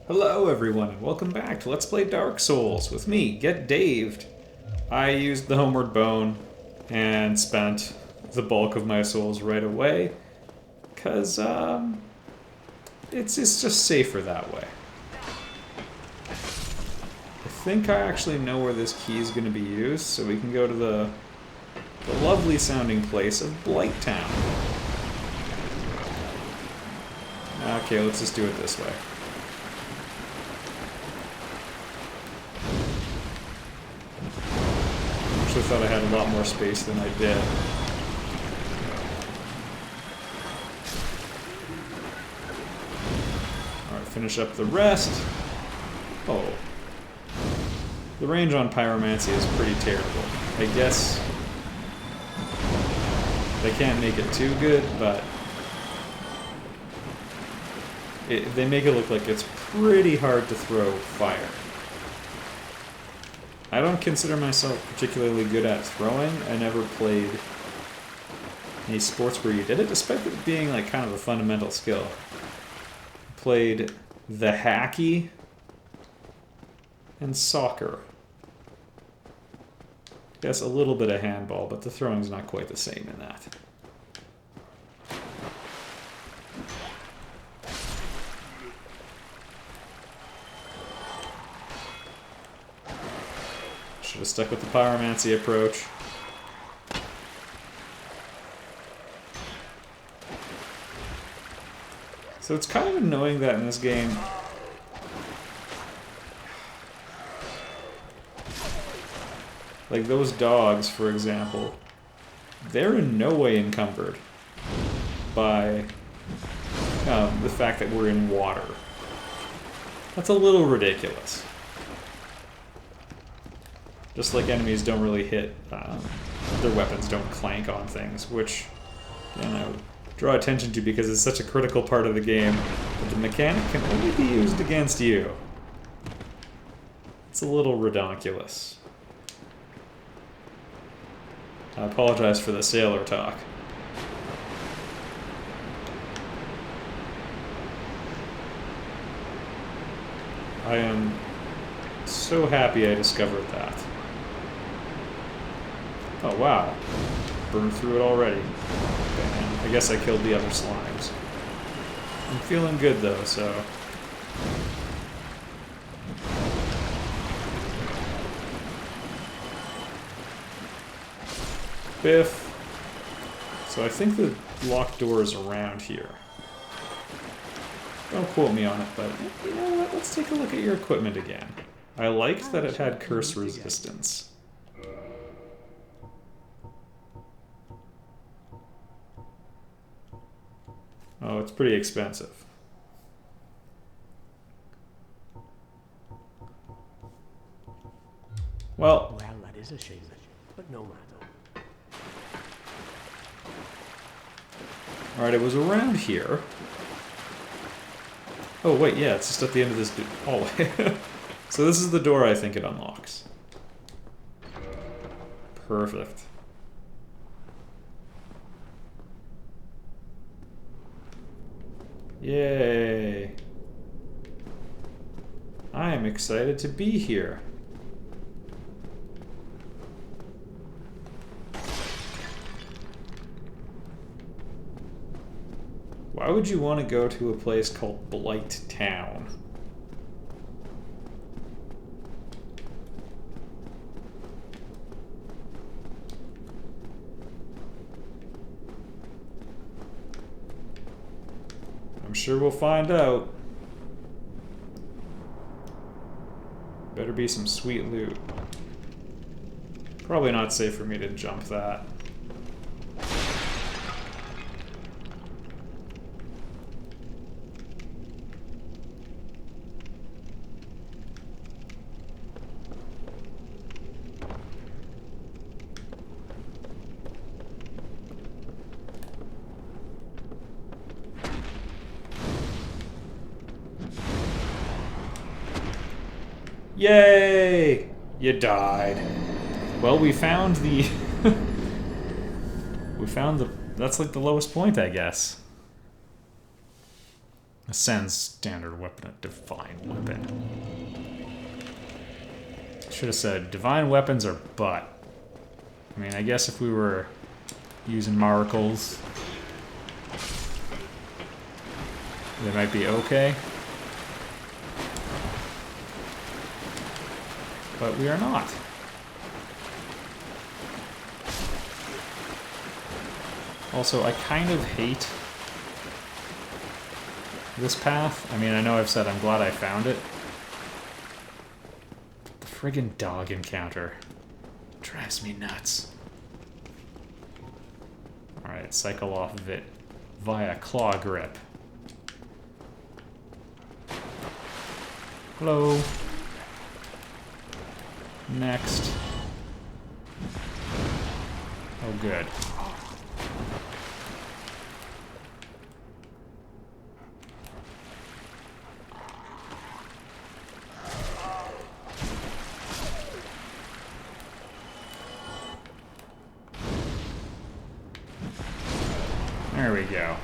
Hello everyone and welcome back to Let's Play Dark Souls with me, Get Daved. I used the Homeward Bone and spent the bulk of my souls right away, because it's just safer that way. I think I actually know where this key is going to be used, so we can go to the lovely sounding place of Blight Town. Okay, let's just do it this way. I thought I had a lot more space than I did. Alright, finish up the rest. Oh. The range on Pyromancy is pretty terrible. I guess they can't make it too good, but they make it look like it's pretty hard to throw fire. I don't consider myself particularly good at throwing. I never played any sports where you did it, despite it being like kind of a fundamental skill. I played the hacky and soccer. Yes, a little bit of handball, but the throwing's not quite the same in that. Should have stuck with the Pyromancy approach. So it's kind of annoying that in this game, like those dogs, for example, they're in no way encumbered by the fact that we're in water. That's a little ridiculous. Just like enemies don't really hit, their weapons don't clank on things, which, again, I would draw attention to because it's such a critical part of the game, but the mechanic can only be used against you. It's a little redonkulous. I apologize for the sailor talk. I am so happy I discovered that. Oh wow, burned through it already. And I guess I killed the other slimes. I'm feeling good though, so... Biff. So I think the locked door is around here. Don't quote me on it, but you know what? Let's take a look at your equipment again. I liked that it had curse resistance. Oh, it's pretty expensive. Well, that is a shame, but no matter. Alright, it was around here. Oh, wait, yeah, it's just at the end of this hallway. So this is the door I think it unlocks. Perfect. Yay. I am excited to be here. Why would you want to go to a place called Blight Town? I'm sure we'll find out. Better be some sweet loot. Probably not safe for me to jump that. Yay! You died. Well, we found the... we found the... That's like the lowest point, I guess. Ascend standard weapon, a divine weapon. Should have said divine weapons are butt. I mean, I guess if we were using miracles, they might be okay. But we are not. Also, I kind of hate this path. I mean, I know I've said I'm glad I found it. But the friggin' dog encounter drives me nuts. Alright, cycle off of it via claw grip. Hello. Next. Oh, good. There we go.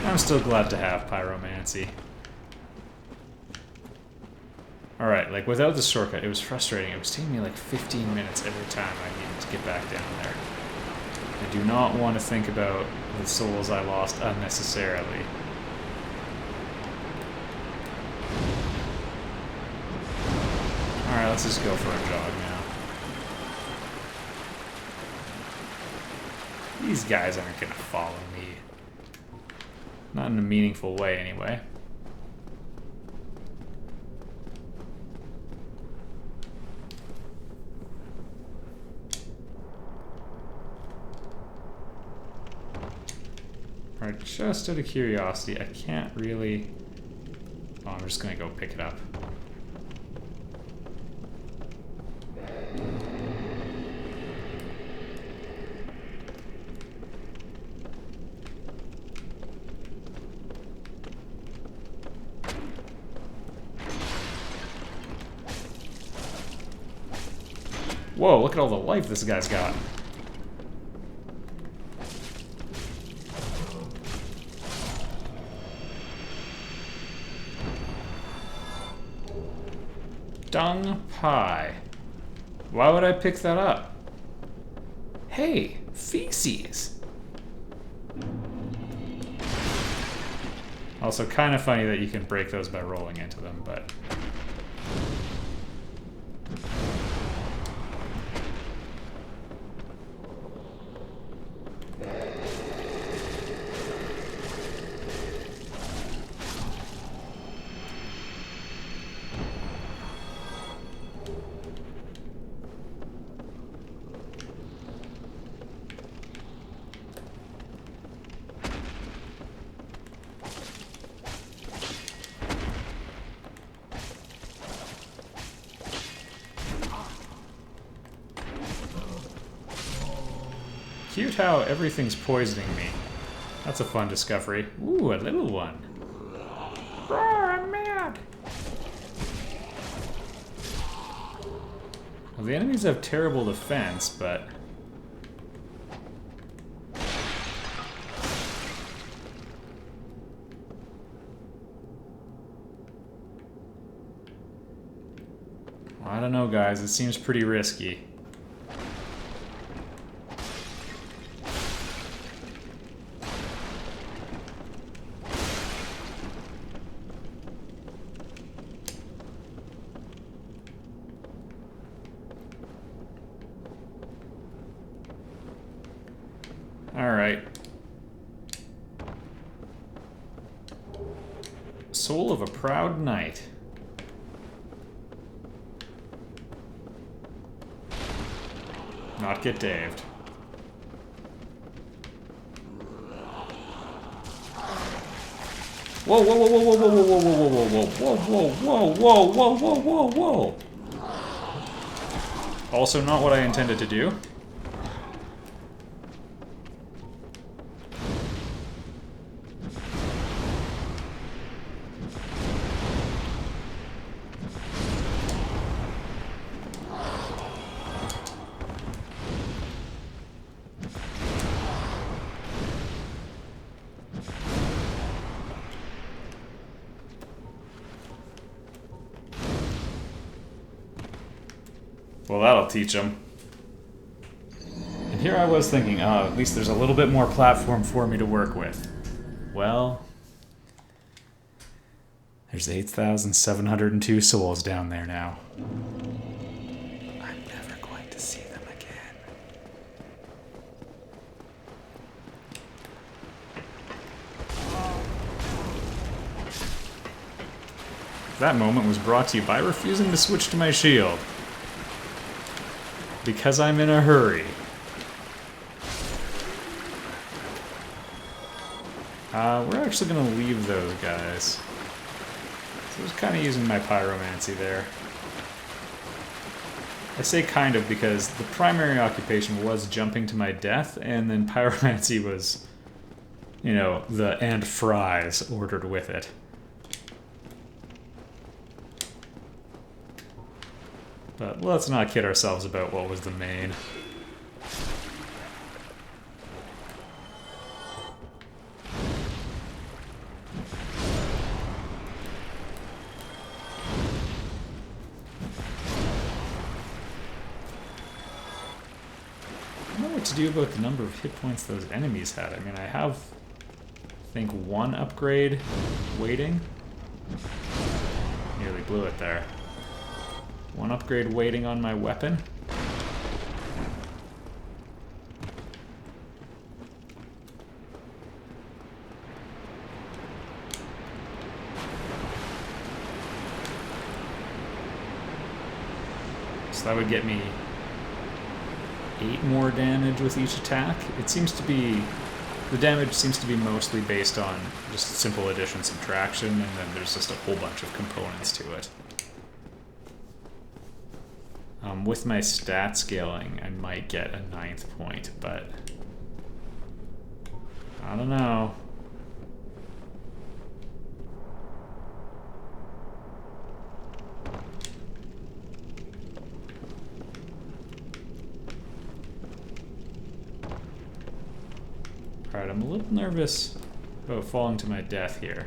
I'm still glad to have pyromancy. Alright, like without the shortcut, it was frustrating. It was taking me like 15 minutes every time I needed to get back down there. I do not want to think about the souls I lost unnecessarily. Alright, let's just go for a jog now. These guys aren't gonna follow me. Not in a meaningful way, anyway. Alright, just out of curiosity, I can't really... Oh, I'm just gonna go pick it up. Whoa, look at all the life this guy's got. Dung pie. Why would I pick that up? Hey, feces. Also kind of funny that you can break those by rolling into them, but... Cute how everything's poisoning me. That's a fun discovery. Ooh, a little one. Roar, I'm mad! Well, the enemies have terrible defense, but... I don't know, guys. It seems pretty risky. Alright. Soul of a Proud Knight. Not get daved. Whoa, whoa, whoa, whoa, whoa, whoa, whoa, whoa, whoa, whoa, whoa, whoa, whoa, whoa, whoa, whoa, whoa, whoa. Also not what I intended to do. Well, that'll teach him. And here I was thinking, oh, at least there's a little bit more platform for me to work with. Well, there's 8,702 souls down there now. I'm never going to see them again. That moment was brought to you by refusing to switch to my shield. Because I'm in a hurry. We're actually going to leave those guys. So I was kind of using my pyromancy there. I say kind of because the primary occupation was jumping to my death, and then pyromancy was, you know, the and fries ordered with it. But let's not kid ourselves about what was the main. I don't know what to do about the number of hit points those enemies had. I mean, I have, I think, one upgrade waiting. Nearly blew it there. One upgrade waiting on my weapon. So that would get me 8 more damage with each attack. It seems to be... the damage seems to be mostly based on just simple addition subtraction, and then there's just a whole bunch of components to it. With my stat scaling, I might get a 9th point, but I don't know. Alright, I'm a little nervous about falling to my death here.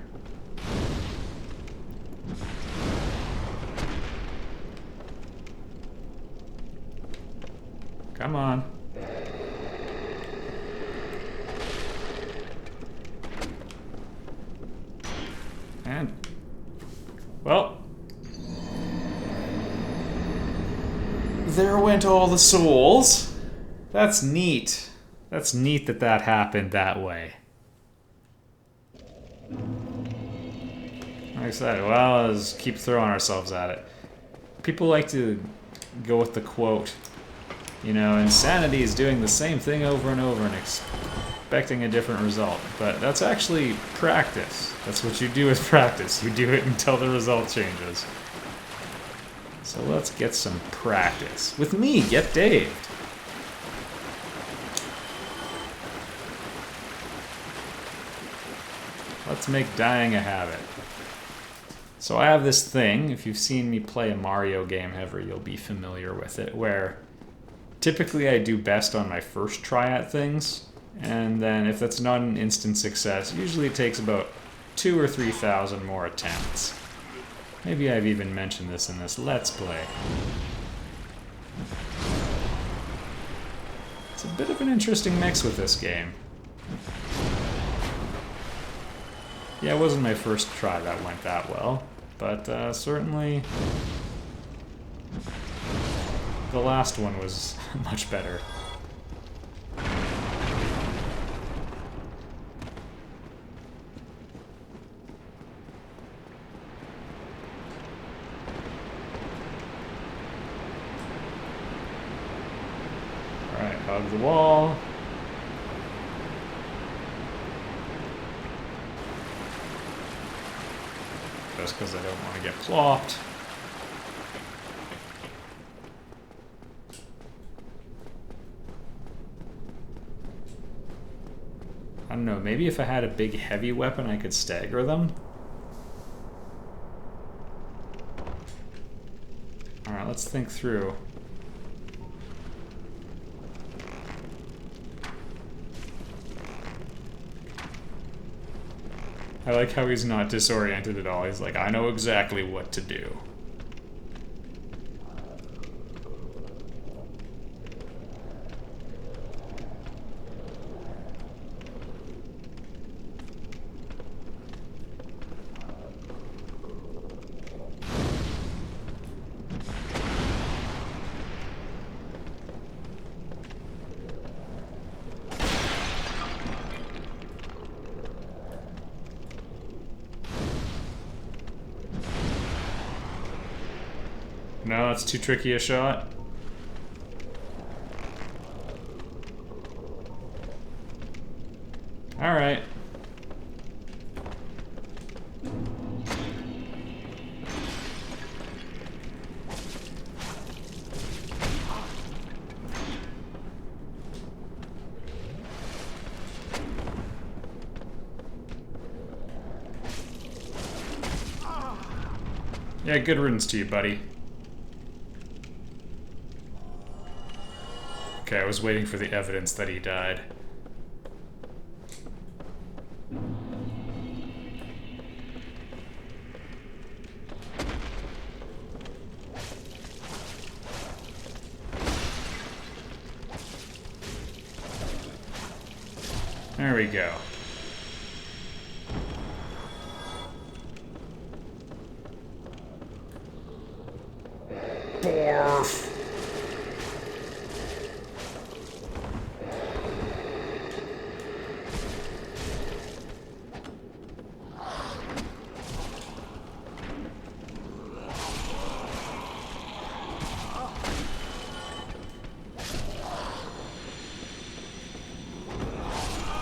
Come on. And... well... there went all the souls. That's neat. That's neat that that happened that way. Like I said, well, let's keep throwing ourselves at it. People like to go with the quote, you know, insanity is doing the same thing over and over and expecting a different result. But that's actually practice. That's what you do with practice. You do it until the result changes. So let's get some practice. With me, Get Daved. Let's make dying a habit. So I have this thing, if you've seen me play a Mario game ever, you'll be familiar with it, where typically I do best on my first try at things, and then if that's not an instant success, usually it takes about 2,000 or 3,000 more attempts. Maybe I've even mentioned this in this Let's Play. It's a bit of an interesting mix with this game. Yeah, it wasn't my first try that went that well, but certainly the last one was much better. Alright, hug the wall. Just because I don't want to get plopped. I don't know, maybe if I had a big heavy weapon I could stagger them? Alright, let's think through. I like how he's not disoriented at all. He's like, I know exactly what to do. No, that's too tricky a shot. Alright. Yeah, good riddance to you, buddy. Okay, I was waiting for the evidence that he died. There we go. Barf.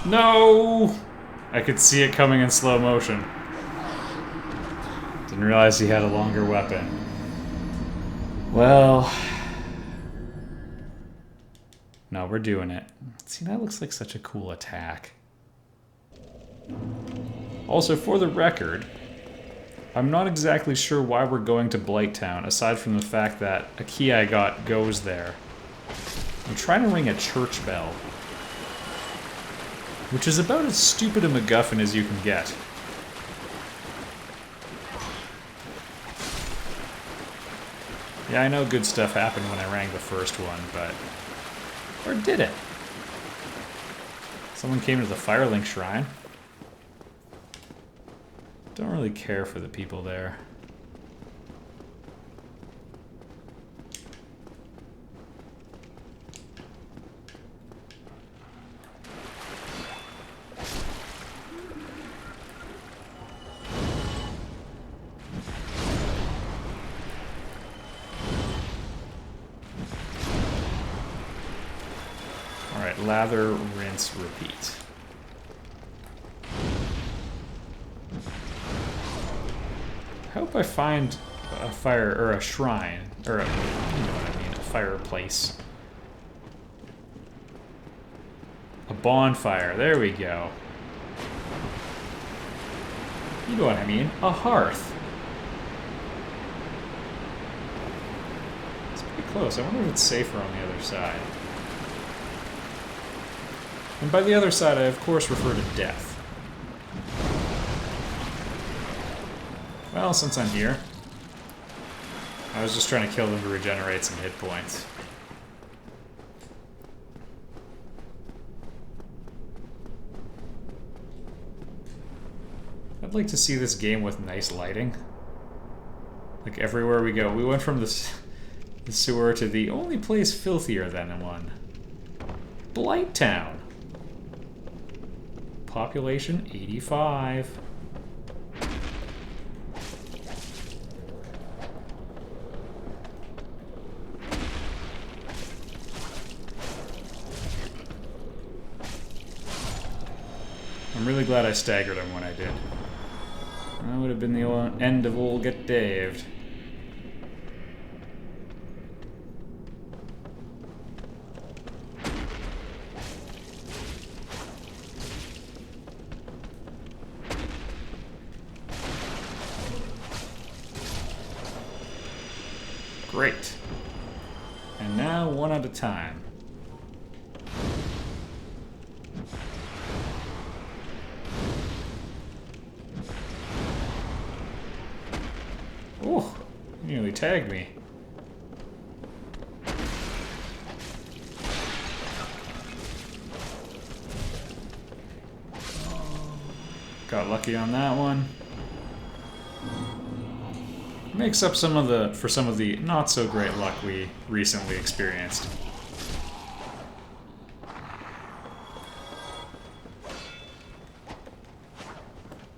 No! I could see it coming in slow motion. Didn't realize he had a longer weapon. Well... No, we're doing it. See, that looks like such a cool attack. Also, for the record, I'm not exactly sure why we're going to Blight Town, aside from the fact that a key I got goes there. I'm trying to ring a church bell. Which is about as stupid a MacGuffin as you can get. Yeah, I know good stuff happened when I rang the first one, but... Or did it? Someone came to the Firelink Shrine. Don't really care for the people there. Lather, rinse, repeat. I hope I find a fire, or a shrine, or a, you know what I mean, a fireplace. A bonfire, there we go. You know what I mean, a hearth. It's pretty close, I wonder if it's safer on the other side. And by the other side, I of course refer to death. Well, since I'm here, I was just trying to kill them to regenerate some hit points. I'd like to see this game with nice lighting. Like everywhere we go. We went from the sewer to the only place filthier than one. Blight Town. Population 85. I'm really glad I staggered him when I did. That would have been the end of old Get Daved. Great. And now one at a time. Oh, you nearly tagged me. Got lucky on that one. Makes up some of the not so great luck we recently experienced.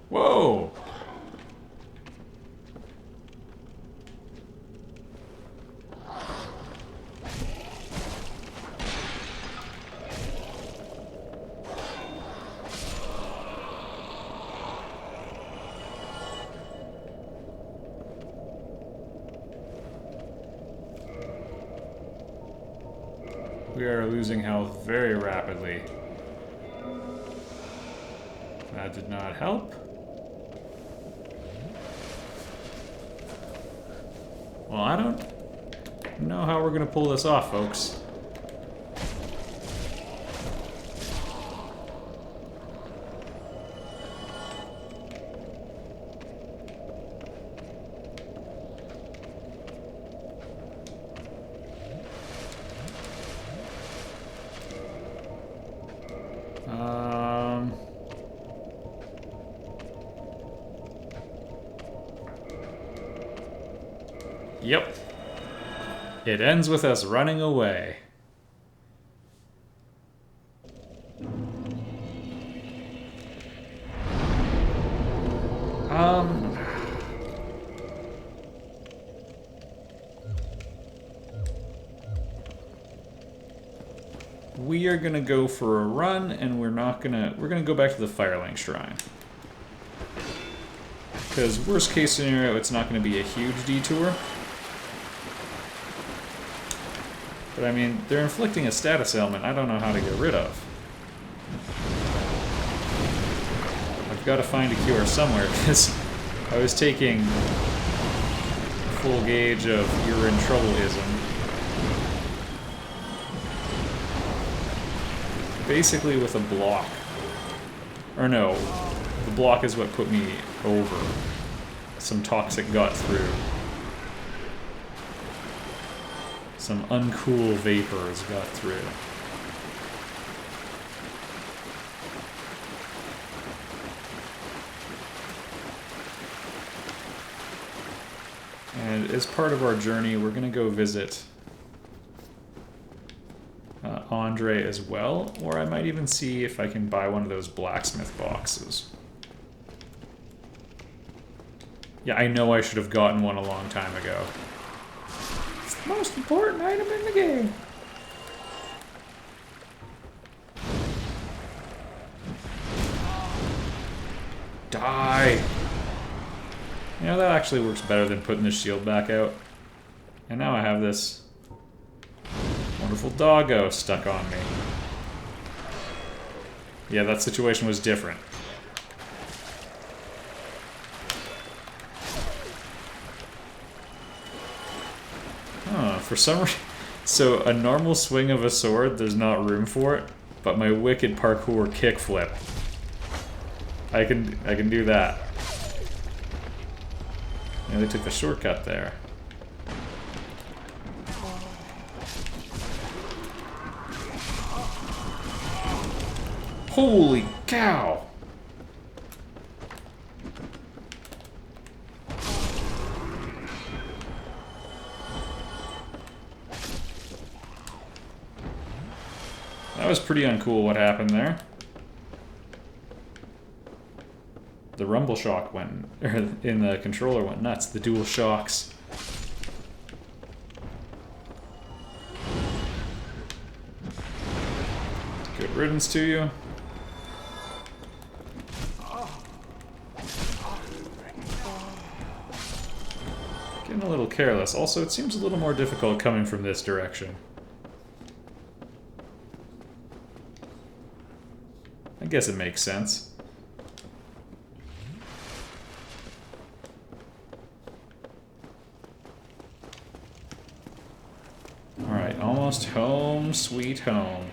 Whoa! We are losing health very rapidly. That did not help. Well, I don't know how we're gonna pull this off, folks. Yep. It ends with us running away. We are gonna go for a run, and we're gonna go back to the Firelink Shrine. Because worst case scenario, it's not gonna be a huge detour. But I mean, they're inflicting a status ailment I don't know how to get rid of. I've got to find a cure somewhere, because I was taking full gauge of "you're in trouble"ism. Basically with a block. Or no, the block is what put me over. Some toxic got through. Some uncool vapors got through. And as part of our journey, we're gonna go visit Andre as well, or I might even see if I can buy one of those blacksmith boxes. Yeah, I know I should have gotten one a long time ago. It's the most important item in the game. Die! You know, that actually works better than putting the shield back out. And now I have this wonderful doggo stuck on me. Yeah, that situation was different. Huh, for some reason... So, a normal swing of a sword, there's not room for it, but my wicked parkour kickflip, I can do that. Yeah, they took the shortcut there. Holy cow! That was pretty uncool what happened there. The rumble shock went, or in the controller went nuts, the dual shocks. Good riddance to you. Getting a little careless. Also, it seems a little more difficult coming from this direction. I guess it makes sense. Alright, almost home, sweet home.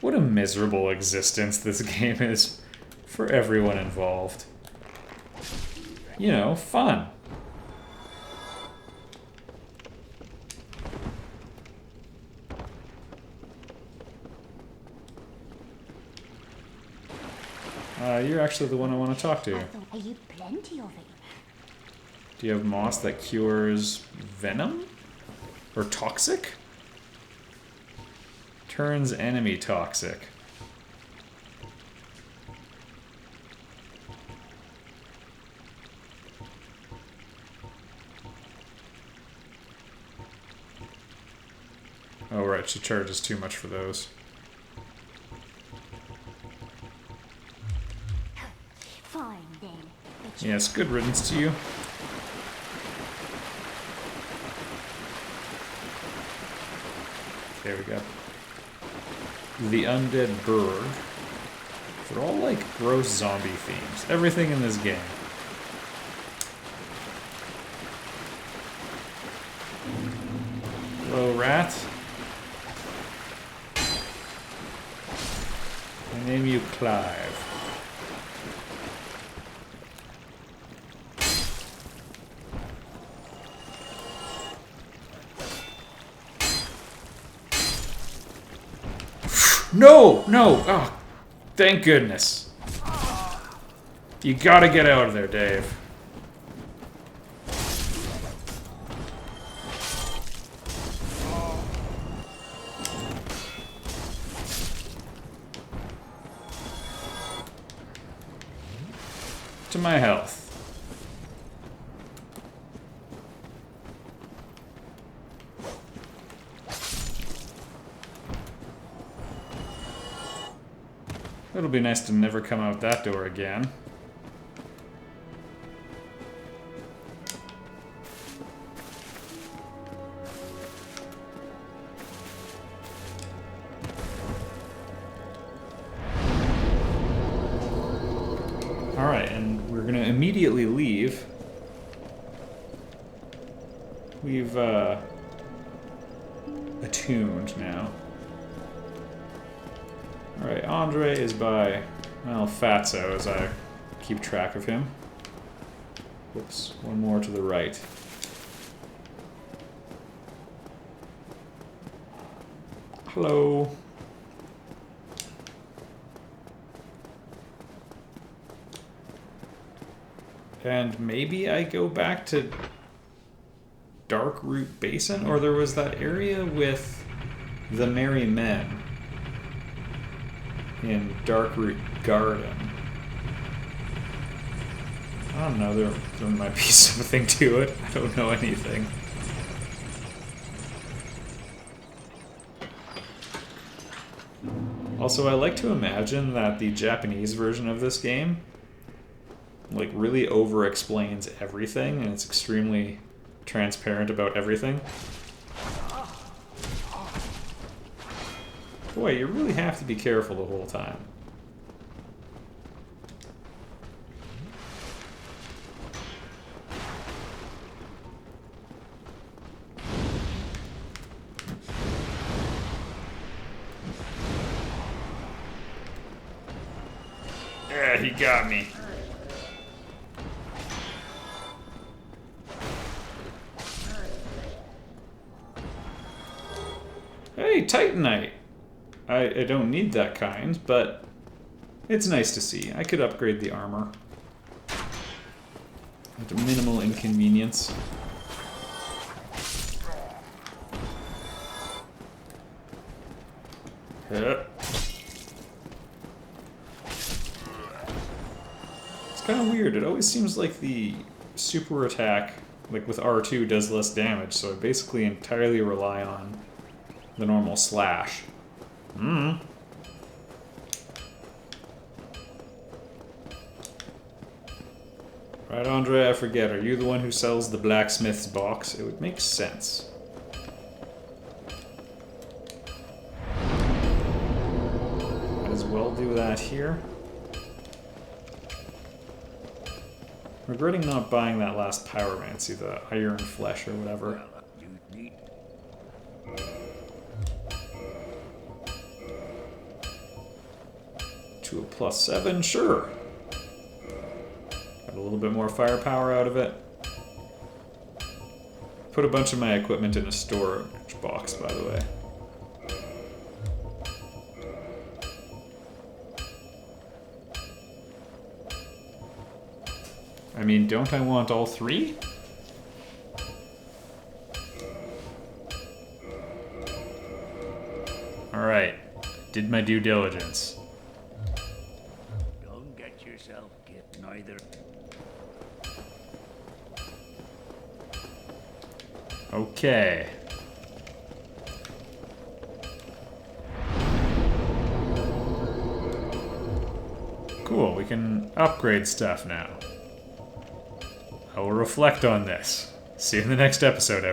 What a miserable existence this game is for everyone involved. You know, fun. You're actually the one I want to talk to. Are you plenty of it? Do you have moss that cures venom? Or toxic? Turns enemy toxic. Oh right, she charges too much for those. Fine then. Yes, good riddance to you. There we go. The Undead Burg. They're all like gross zombie themes. Everything in this game. Hello, rat. I name you Clive. No! No! Oh, thank goodness. You gotta get out of there, Dave. To my health. It'll be nice to never come out that door again. Alright, and we're gonna immediately leave. We've, attuned now. Alright, Andre is by, well, Fatso as I keep track of him. Whoops, one more to the right. Hello. And maybe I go back to Darkroot Basin, or there was that area with the Merry Men in Darkroot Garden. I don't know, there might be something to it. I don't know anything. Also, I like to imagine that the Japanese version of this game like really over-explains everything, and it's extremely transparent about everything. Boy, you really have to be careful the whole time. Yeah, he got me. Hey, Titanite! I don't need that kind, but it's nice to see. I could upgrade the armor. At a minimal inconvenience. It's kind of weird. It always seems like the super attack, like with R2, does less damage, so I basically entirely rely on the normal slash. Right, Andre, I forget. Are you the one who sells the Blacksmith's box? It would make sense. Might as well do that here. Regretting not buying that last pyromancy, the iron flesh or whatever. To a +7, sure. Got a little bit more firepower out of it. Put a bunch of my equipment in a storage box, by the way. I mean, don't I want all three? Alright. Did my due diligence. Don't get yourself get neither. Okay. Cool, we can upgrade stuff now. I will reflect on this. See you in the next episode, everyone.